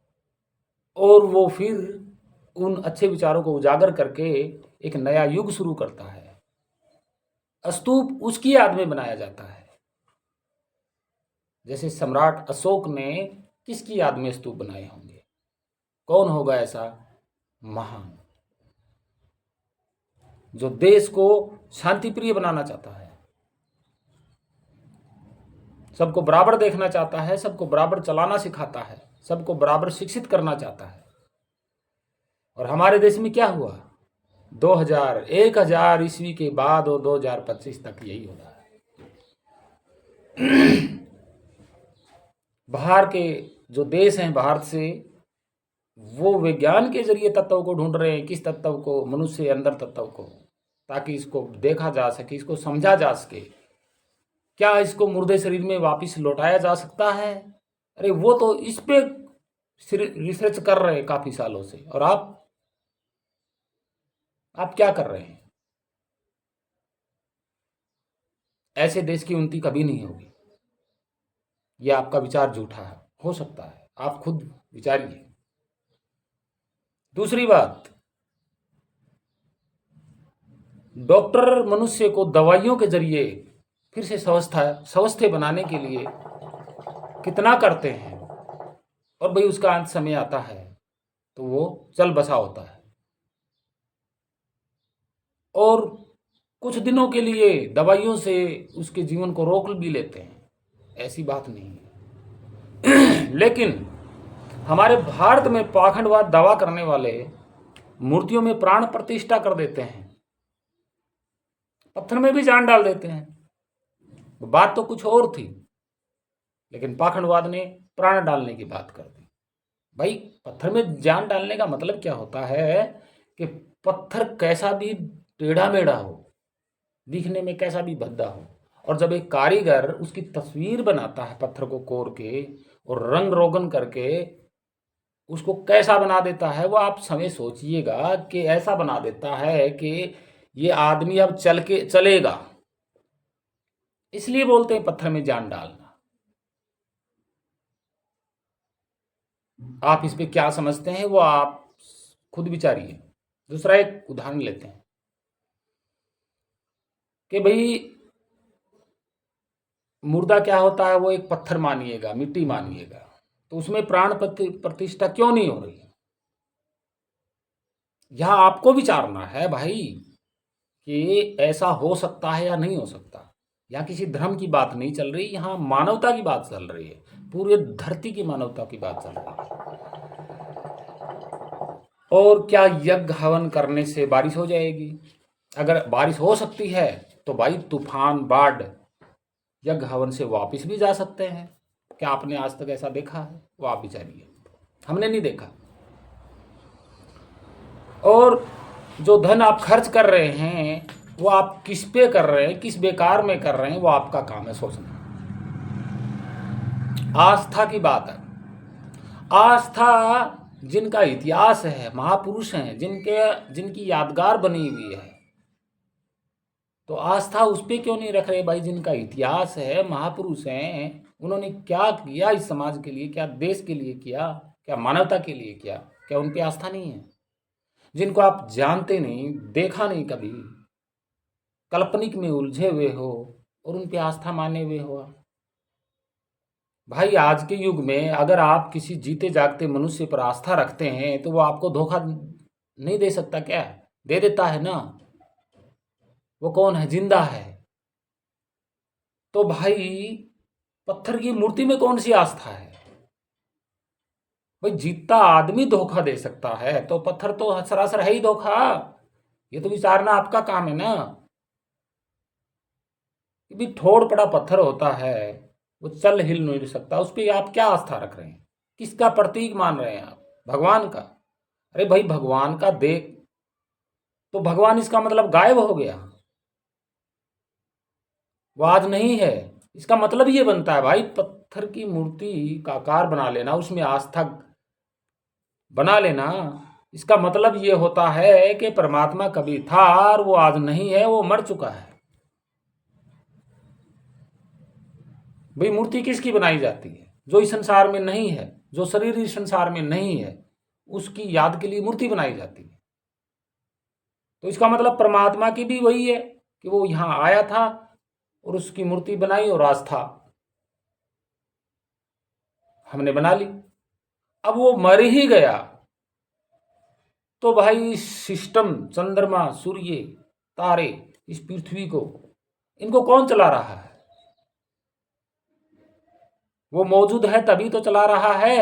और वो फिर उन अच्छे विचारों को उजागर करके एक नया युग शुरू करता है। स्तूप उसकी याद में बनाया जाता है। जैसे सम्राट अशोक ने किसकी याद में स्तूप बनाए होंगे? कौन होगा ऐसा महान जो देश को शांति प्रिय बनाना चाहता है, सबको बराबर देखना चाहता है, सबको बराबर चलाना सिखाता है, सबको बराबर शिक्षित करना चाहता है। और हमारे देश में क्या हुआ? 1000 ईस्वी के बाद और 2025 तक यही हो रहा है। बाहर के जो देश हैं भारत से, वो विज्ञान के जरिए तत्व को ढूंढ रहे हैं, किस तत्व को, मनुष्य के अंदर तत्व को, ताकि इसको देखा जा सके, इसको समझा जा सके। क्या इसको मुर्दे शरीर में वापस लौटाया जा सकता है? अरे वो तो इस पे रिसर्च कर रहे हैं काफी सालों से, और आप क्या कर रहे हैं? ऐसे देश की उन्नति कभी नहीं होगी। यह आपका विचार झूठा है, हो सकता है, आप खुद विचारिए। दूसरी बात, डॉक्टर मनुष्य को दवाइयों के जरिए फिर से स्वस्थ बनाने के लिए कितना करते हैं, और भाई उसका अंत समय आता है तो वो चल बसा होता है, और कुछ दिनों के लिए दवाइयों से उसके जीवन को रोक भी लेते हैं, ऐसी बात नहीं है। लेकिन हमारे भारत में पाखंडवाद दावा करने वाले मूर्तियों में प्राण प्रतिष्ठा कर देते हैं, पत्थर में भी जान डाल देते हैं। बात तो कुछ और थी, लेकिन पाखंडवाद ने प्राण डालने की बात कर दी। भाई पत्थर में जान डालने का मतलब क्या होता है कि पत्थर कैसा भी टेढ़ा मेढ़ा हो, दिखने में कैसा भी भद्दा हो, और जब एक कारीगर उसकी तस्वीर बनाता है पत्थर को कोर के और रंग रोगन करके उसको कैसा बना देता है, वो आप समय सोचिएगा कि ऐसा बना देता है कि ये आदमी अब चलेगा। इसलिए बोलते हैं पत्थर में जान डालना। आप इस पे क्या समझते हैं वो आप खुद विचारिए। दूसरा एक उदाहरण लेते हैं कि भाई मुर्दा क्या होता है, वो एक पत्थर मानिएगा, मिट्टी मानिएगा, तो उसमें प्राण प्रतिष्ठा क्यों नहीं हो रही? यह आपको विचारना है भाई कि ऐसा हो सकता है या नहीं हो सकता। यहाँ किसी धर्म की बात नहीं चल रही, यहाँ मानवता की बात चल रही है, पूरे धरती की मानवता की बात चल रही है। और क्या यज्ञ हवन करने से बारिश हो जाएगी? अगर बारिश हो सकती है तो भाई तूफान बाढ़ यज्ञ हवन से वापस भी जा सकते हैं। क्या आपने आज तक ऐसा देखा है? वो आप विचारिए, हमने नहीं देखा। और जो धन आप खर्च कर रहे हैं वो आप किस पे कर रहे हैं, किस बेकार में कर रहे हैं, वो आपका काम है सोचना। आस्था की बात है। आस्था जिनका इतिहास है, महापुरुष हैं, जिनकी यादगार बनी हुई है, तो आस्था उस पर क्यों नहीं रख रहे भाई? जिनका इतिहास है, महापुरुष हैं, उन्होंने क्या किया इस समाज के लिए, क्या देश के लिए किया, क्या मानवता के लिए किया, क्या उन पर आस्था नहीं है? जिनको आप जानते नहीं, देखा नहीं कभी, काल्पनिक में उलझे हुए हो और उन पे आस्था माने हुए हो। भाई आज के युग में अगर आप किसी जीते जागते मनुष्य पर आस्था रखते हैं तो वो आपको धोखा नहीं दे सकता क्या? दे देता है ना। वो कौन है? जिंदा है। तो भाई पत्थर की मूर्ति में कौन सी आस्था है? भाई जीता आदमी धोखा दे सकता है तो पत्थर तो सरासर है ही धोखा। ये तो विचारना आपका काम है ना। कि भी ठोड़ पड़ा पत्थर होता है, वो चल हिल नहीं सकता, उस पर आप क्या आस्था रख रहे हैं? किसका प्रतीक मान रहे हैं आप? भगवान का। अरे भाई भगवान का देख, तो भगवान इसका मतलब गायब हो गया, वो आज नहीं है, इसका मतलब ये बनता है भाई पत्थर की मूर्ति का आकार बना लेना, उसमें आस्था बना लेना, इसका मतलब ये होता है कि परमात्मा कभी था और वो आज नहीं है, वो मर चुका है। भाई मूर्ति किसकी बनाई जाती है? जो इस संसार में नहीं है, जो शरीर इस संसार में नहीं है, उसकी याद के लिए मूर्ति बनाई जाती है। तो इसका मतलब परमात्मा की भी वही है कि वो यहां आया था और उसकी मूर्ति बनाई और आस्था हमने बना ली। अब वो मर ही गया तो भाई सिस्टम, चंद्रमा, सूर्य, तारे, इस पृथ्वी को, इनको कौन चला रहा है? वो मौजूद है तभी तो चला रहा है।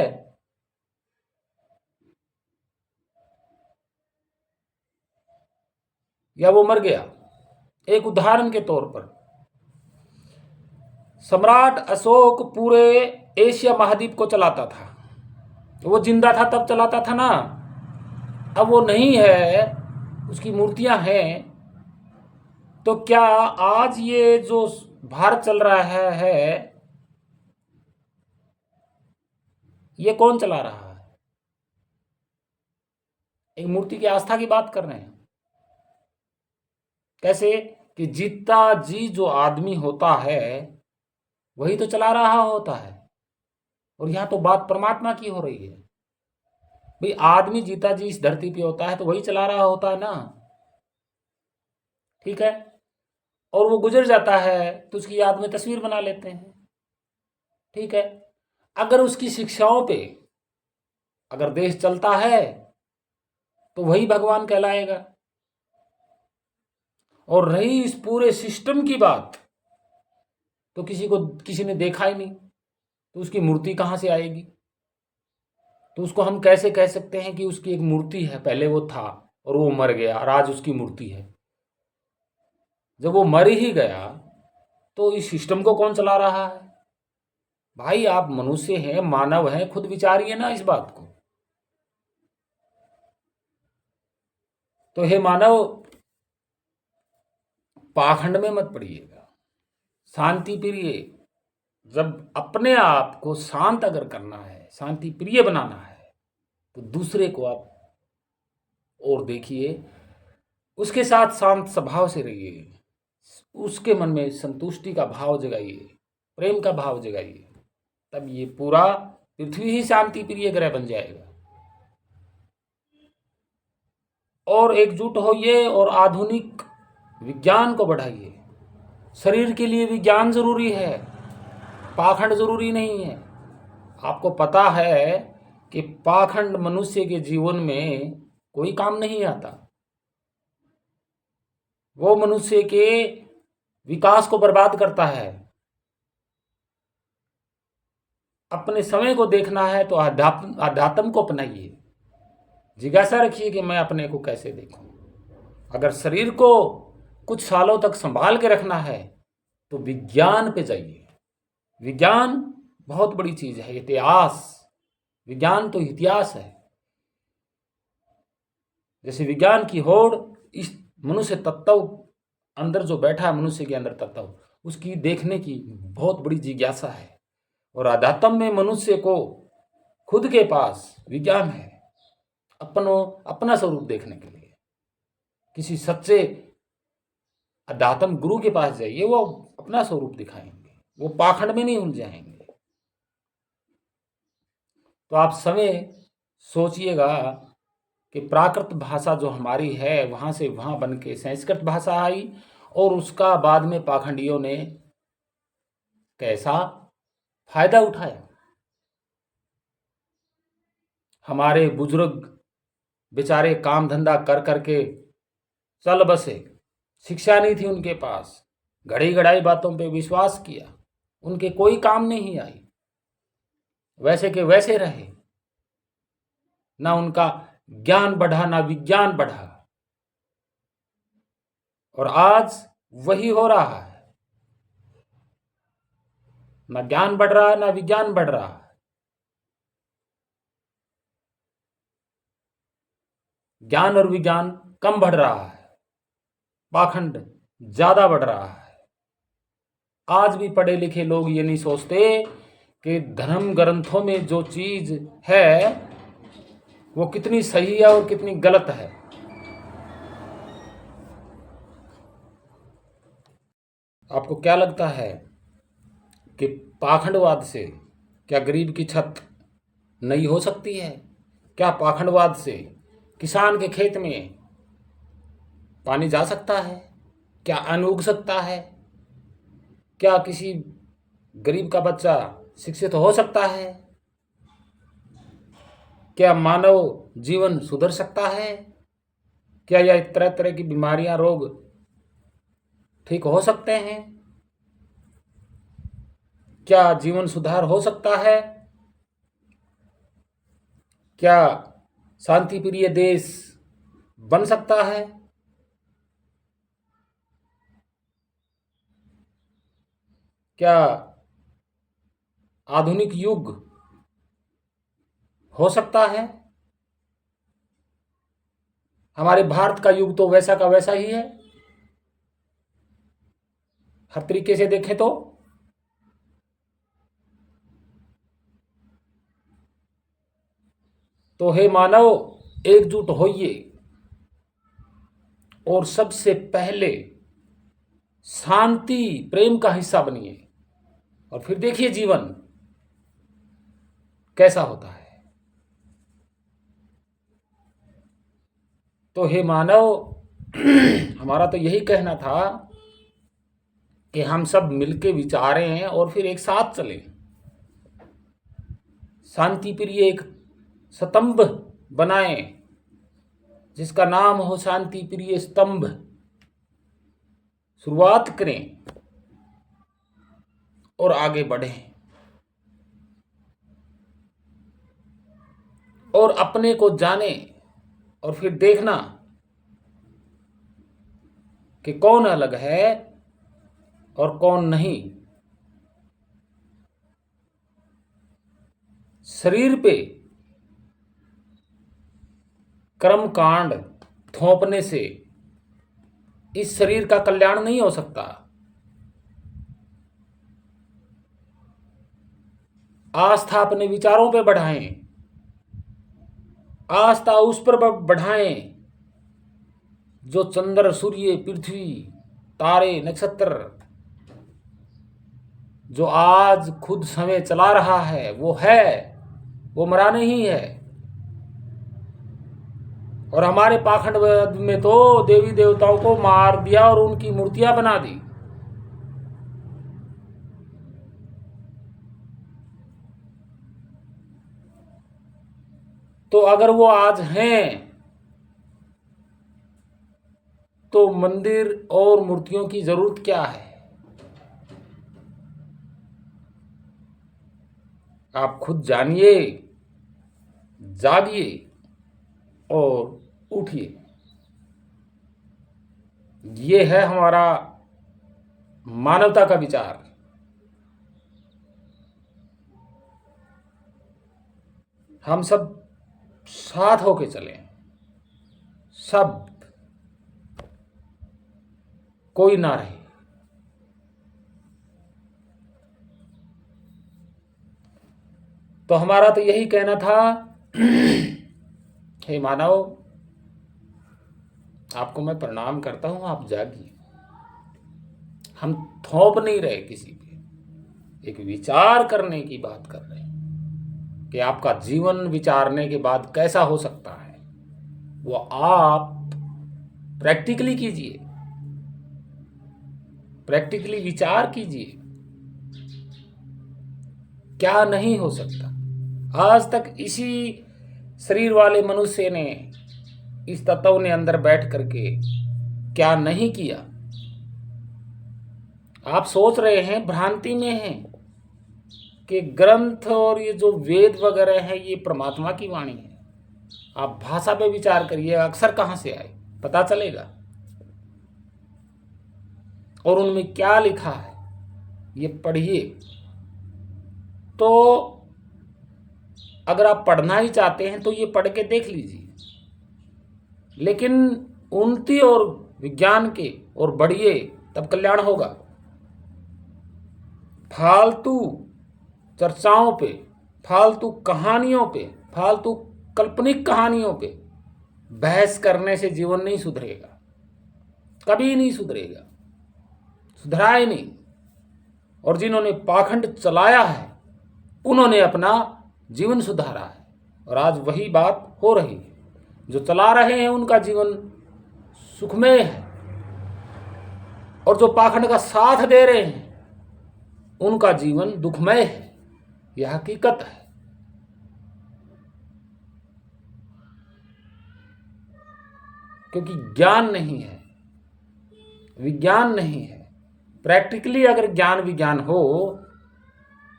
या वो मर गया? एक उदाहरण के तौर पर, सम्राट अशोक पूरे एशिया महाद्वीप को चलाता था। वो जिंदा था तब चलाता था ना, अब वो नहीं है, उसकी मूर्तियां हैं। तो क्या आज ये जो भारत चल रहा है ये कौन चला रहा है? एक मूर्ति की आस्था की बात कर रहे हैं। कैसे कि जीता जी जो आदमी होता है वही तो चला रहा होता है। और यहां तो बात परमात्मा की हो रही है। भाई आदमी जीता जी इस धरती पे होता है तो वही चला रहा होता है ना। ठीक है। और वो गुजर जाता है तो उसकी याद में तस्वीर बना लेते हैं। ठीक है। अगर उसकी शिक्षाओं पे अगर देश चलता है तो वही भगवान कहलाएगा। और रही इस पूरे सिस्टम की बात, तो किसी ने देखा ही नहीं, तो उसकी मूर्ति कहां से आएगी? तो उसको हम कैसे कह सकते हैं कि उसकी एक मूर्ति है? पहले वो था और वो मर गया और आज उसकी मूर्ति है। जब वो मर ही गया तो इस सिस्टम को कौन चला रहा है? भाई आप मनुष्य हैं, मानव हैं, खुद विचारिए ना इस बात को। तो हे मानव, पाखंड में मत पड़िएगा, शांति प्रिय। जब अपने आप को शांत अगर करना है, शांति प्रिय बनाना है, तो दूसरे को आप और देखिए, उसके साथ शांत स्वभाव से रहिए, उसके मन में संतुष्टि का भाव जगाइए, प्रेम का भाव जगाइए। तब ये पूरा पृथ्वी ही शांति प्रिय ग्रह बन जाएगा। और एकजुट होइए और आधुनिक विज्ञान को बढ़ाइए। शरीर के लिए विज्ञान जरूरी है, पाखंड जरूरी नहीं है। आपको पता है कि पाखंड मनुष्य के जीवन में कोई काम नहीं आता। वो मनुष्य के विकास को बर्बाद करता है। अपने समय को देखना है तो अध्यात्म को अपनाइए। जिज्ञासा रखिए कि मैं अपने को कैसे देखूं। अगर शरीर को कुछ सालों तक संभाल के रखना है तो विज्ञान पे जाइए। विज्ञान बहुत बड़ी चीज है। इतिहास, विज्ञान तो इतिहास है। जैसे विज्ञान की होड़ इस मनुष्य तत्व अंदर जो बैठा है, मनुष्य के अंदर तत्व, उसकी देखने की बहुत बड़ी जिज्ञासा है। और अध्यात्म में मनुष्य को खुद के पास विज्ञान है, अपना स्वरूप देखने के लिए। किसी सच्चे अध्यात्म गुरु के पास जाइए, वो अपना स्वरूप दिखाएंगे, वो पाखंड में नहीं उलझाएंगे। तो आप समय सोचिएगा कि प्राकृत भाषा जो हमारी है वहां से वहां बन के संस्कृत भाषा आई, और उसका बाद में पाखंडियों ने कैसा फायदा उठाया। हमारे बुजुर्ग बेचारे काम धंधा कर करके चल बसे, शिक्षा नहीं थी उनके पास, घड़ी घड़ाई बातों पे विश्वास किया, उनके कोई काम नहीं आई, वैसे के वैसे रहे। ना उनका ज्ञान बढ़ा, ना विज्ञान बढ़ा। और आज वही हो रहा है, ना ज्ञान बढ़ रहा है ना विज्ञान बढ़ रहा है। ज्ञान और विज्ञान कम बढ़ रहा है, पाखंड ज्यादा बढ़ रहा है। आज भी पढ़े लिखे लोग ये नहीं सोचते कि धर्म ग्रंथों में जो चीज है वो कितनी सही है और कितनी गलत है। आपको क्या लगता है कि पाखंडवाद से क्या गरीब की छत नहीं हो सकती है? क्या पाखंडवाद से किसान के खेत में पानी जा सकता है? क्या अन्न उग सकता है? क्या किसी गरीब का बच्चा शिक्षित हो सकता है? क्या मानव जीवन सुधर सकता है? क्या यह तरह तरह की बीमारियां, रोग ठीक हो सकते हैं? क्या जीवन सुधार हो सकता है? क्या शांति प्रिय देश बन सकता है? क्या आधुनिक युग हो सकता है। हमारे भारत का युग तो वैसा का वैसा ही है, हर तरीके से देखें तो हे मानव, एकजुट होइए और सबसे पहले शांति प्रेम का हिस्सा बनिए, और फिर देखिए जीवन कैसा होता है। तो हे मानव, हमारा तो यही कहना था कि हम सब मिलके विचारें और फिर एक साथ चलें, शांति प्रिय एक स्तंभ बनाएं जिसका नाम हो शांति प्रिय स्तंभ। शुरुआत करें और आगे बढ़ें, और अपने को जाने, और फिर देखना कि कौन अलग है और कौन नहीं। शरीर पे कर्म कांड थोपने से इस शरीर का कल्याण नहीं हो सकता। आस्था अपने विचारों पे बढ़ाएं, आस्था उस पर बढ़ाएं जो चंद्र, सूर्य, पृथ्वी, तारे, नक्षत्र, जो आज खुद समय चला रहा है, वो मरा नहीं है। और हमारे पाखंड में तो देवी देवताओं को मार दिया और उनकी मूर्तियां बना दी। तो अगर वो आज हैं तो मंदिर और मूर्तियों की जरूरत क्या है? आप खुद जानिए, जागिए और उठिए। ये है हमारा मानवता का विचार। हम सब साथ होके चलें, सब, कोई ना रहे। तो हमारा तो यही कहना था, हे मानव, आपको मैं प्रणाम करता हूं, आप जागिए। हम थोप नहीं रहे किसी पे, एक विचार करने की बात कर रहे हैं कि आपका जीवन विचारने के बाद कैसा हो सकता है, वो आप प्रैक्टिकली कीजिए, प्रैक्टिकली विचार कीजिए। क्या नहीं हो सकता? आज तक इसी शरीर वाले मनुष्य ने, इस तत्व ने अंदर बैठ करके क्या नहीं किया? आप सोच रहे हैं, भ्रांति में हैं कि ग्रंथ और ये जो वेद वगैरह है ये परमात्मा की वाणी है। आप भाषा पे विचार करिए, अक्षर कहां से आए पता चलेगा, और उनमें क्या लिखा है ये पढ़िए। तो अगर आप पढ़ना ही चाहते हैं तो ये पढ़ के देख लीजिए, लेकिन उन्नति और विज्ञान के और बढ़िए, तब कल्याण होगा। फालतू चर्चाओं पे, फालतू कहानियों पे, फालतू काल्पनिक कहानियों पे बहस करने से जीवन नहीं सुधरेगा, कभी नहीं सुधरेगा, सुधरा ही नहीं। और जिन्होंने पाखंड चलाया है उन्होंने अपना जीवन सुधारा है, और आज वही बात हो रही है। जो चला रहे हैं उनका जीवन सुखमय है, और जो पाखंड का साथ दे रहे हैं उनका जीवन दुखमय है। यह हकीकत है। क्योंकि ज्ञान नहीं है, विज्ञान नहीं है। प्रैक्टिकली अगर ज्ञान विज्ञान हो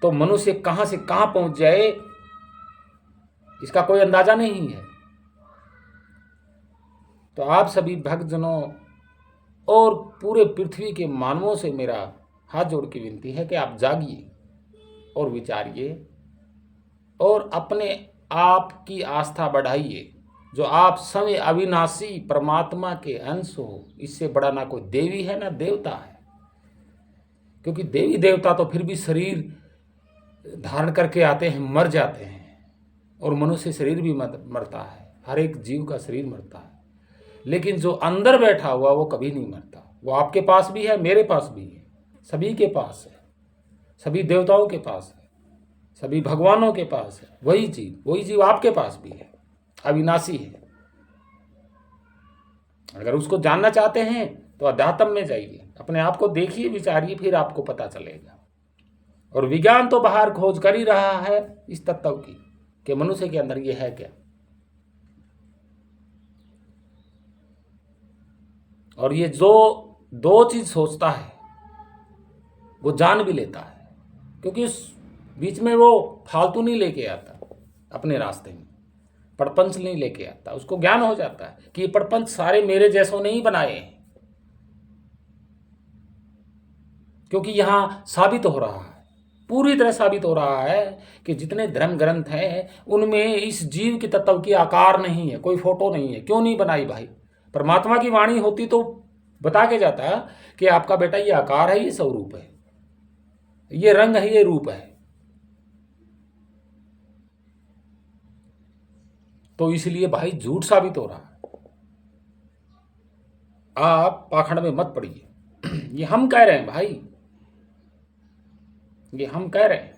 तो मनुष्य कहां से कहां पहुंच जाए इसका कोई अंदाजा नहीं है। तो आप सभी भक्तजनों और पूरे पृथ्वी के मानवों से मेरा हाथ जोड़ के विनती है कि आप जागिए, और विचारिए और अपने आप की आस्था बढ़ाइए। जो आप समय अविनाशी परमात्मा के अंश हो, इससे बड़ा ना कोई देवी है ना देवता है। क्योंकि देवी देवता तो फिर भी शरीर धारण करके आते हैं, मर जाते हैं, और मनुष्य शरीर भी मरता है, हर एक जीव का शरीर मरता है। लेकिन जो अंदर बैठा हुआ वो कभी नहीं मरता। वो आपके पास भी है, मेरे पास भी है, सभी के पास है, सभी देवताओं के पास है, सभी भगवानों के पास है। वही जीव आपके पास भी है, अविनाशी है। अगर उसको जानना चाहते हैं तो अध्यात्म में जाइए, अपने आप को देखिए, विचारिए, फिर आपको पता चलेगा। और विज्ञान तो बाहर खोज कर ही रहा है इस तत्व की कि मनुष्य के अंदर ये है क्या। और ये जो दो चीज सोचता है वो जान भी लेता है, क्योंकि उस बीच में वो फालतू नहीं लेके आता, अपने रास्ते में प्रपंच नहीं लेके आता। उसको ज्ञान हो जाता है कि ये प्रपंच सारे मेरे जैसों ने ही बनाए हैं। क्योंकि यहां साबित हो रहा है, पूरी तरह साबित हो रहा है कि जितने धर्म ग्रंथ हैं उनमें इस जीव के तत्व की आकार नहीं है, कोई फोटो नहीं है। क्यों नहीं बनाई भाई? परमात्मा की वाणी होती तो बता के जाता कि आपका बेटा ये आकार है, ये स्वरूप है, ये रंग है, ये रूप है। तो इसलिए भाई झूठ साबित हो रहा है। आप पाखंड में मत पड़िए। ये हम कह रहे हैं भाई, ये हम कह रहे हैं।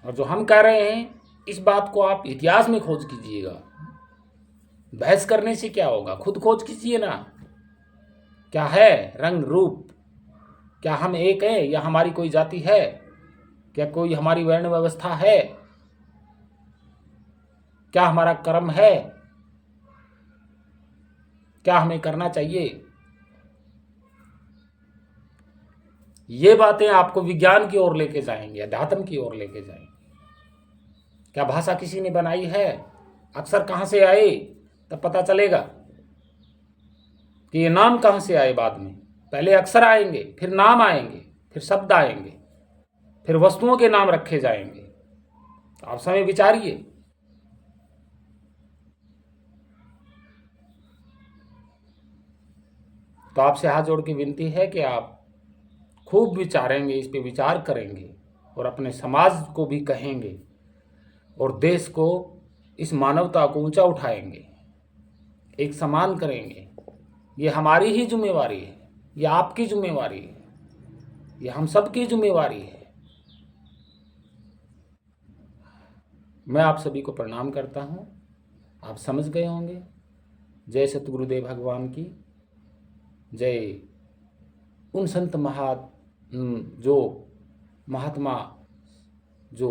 और जो हम कह रहे हैं इस बात को आप इतिहास में खोज कीजिएगा। बहस करने से क्या होगा? खुद खोज कीजिए ना। क्या है रंग रूप? क्या हम एक हैं या हमारी कोई जाति है? क्या कोई हमारी वर्ण व्यवस्था है? क्या हमारा कर्म है? क्या हमें करना चाहिए? ये बातें आपको विज्ञान की ओर लेके जाएंगे, अध्यात्म की ओर लेके जाएंगे। क्या भाषा किसी ने बनाई है? अक्षर कहां से आए तब पता चलेगा कि ये नाम कहां से आए। बाद में पहले अक्षर आएंगे, फिर नाम आएंगे, फिर शब्द आएंगे, फिर वस्तुओं के नाम रखे जाएंगे। आप समय विचारिए। तो आपसे हाथ जोड़ के विनती है कि आप खूब विचारेंगे, इस पे विचार करेंगे और अपने समाज को भी कहेंगे और देश को, इस मानवता को ऊंचा उठाएंगे, एक समान करेंगे। ये हमारी ही जिम्मेवारी है, ये आपकी जिम्मेवारी है, ये हम सबकी जिम्मेवारी है। मैं आप सभी को प्रणाम करता हूँ। आप समझ गए होंगे। जय सतगुरुदेव भगवान की जय। उन संत जो महात्मा जो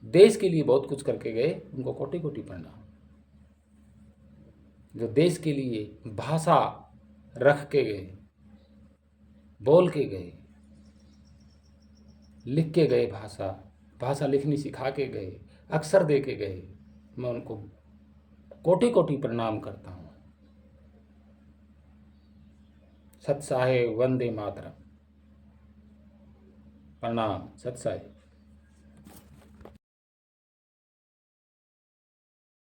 देश के लिए बहुत कुछ करके गए, उनको कोटि कोटि प्रणाम। जो देश के लिए भाषा रख के गए, बोल के गए, लिख के गए, भाषा लिखनी सिखा के गए, अक्षर दे के गए, मैं उनको कोटि कोटि प्रणाम करता हूँ। सत साहेब, वंदे मातरम। प्रणाम। सत साहेब।